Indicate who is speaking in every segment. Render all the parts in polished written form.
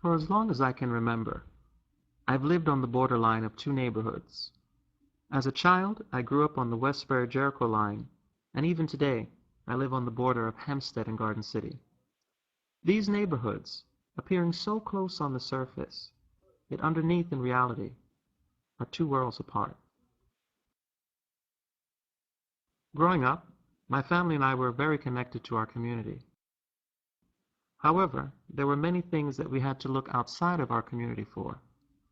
Speaker 1: For as long as I can remember, I've lived on the borderline of two neighborhoods. As a child, I grew up on the Westbury-Jericho line, and even today, I live on the border of Hempstead and Garden City. These neighborhoods, appearing so close on the surface, yet underneath in reality, are two worlds apart. Growing up, my family and I were very connected to our community. However, there were many things that we had to look outside of our community for,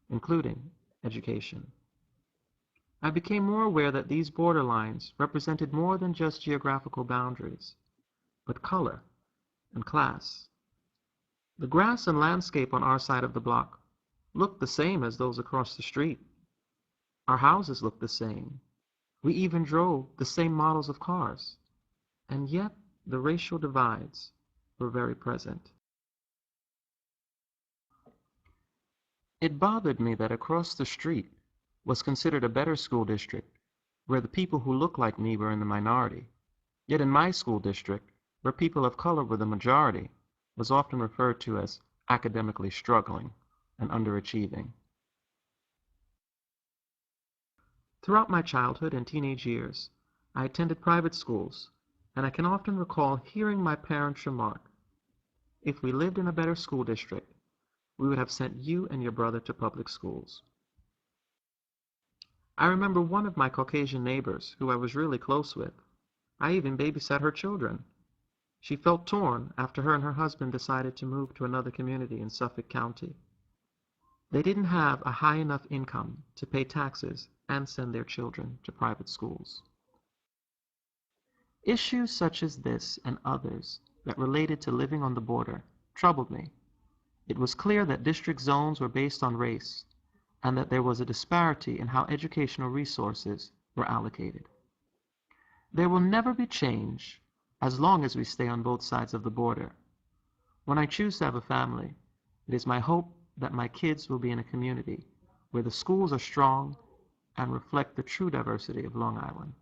Speaker 1: including education. I became more aware that these borderlines represented more than just geographical boundaries, but color and class. The grass and landscape on our side of the block looked the same as those across the street. Our houses looked the same. We even drove the same models of cars. And yet, the racial divides were very present. It bothered me that across the street was considered a better school district, where the people who looked like me were in the minority. Yet in my school district, where people of color were the majority, was often referred to as academically struggling and underachieving. Throughout my childhood and teenage years, I attended private schools, and I can often recall hearing my parents remark, "If we lived in a better school district, we would have sent you and your brother to public schools." I remember one of my Caucasian neighbors who I was really close with. I even babysat her children. She felt torn after her and her husband decided to move to another community in Suffolk County. They didn't have a high enough income to pay taxes and send their children to private schools. Issues such as this and others that related to living on the border troubled me. It was clear that district zones were based on race, and that there was a disparity in how educational resources were allocated. There will never be change as long as we stay on both sides of the border. When I choose to have a family, it is my hope that my kids will be in a community where the schools are strong and reflect the true diversity of Long Island.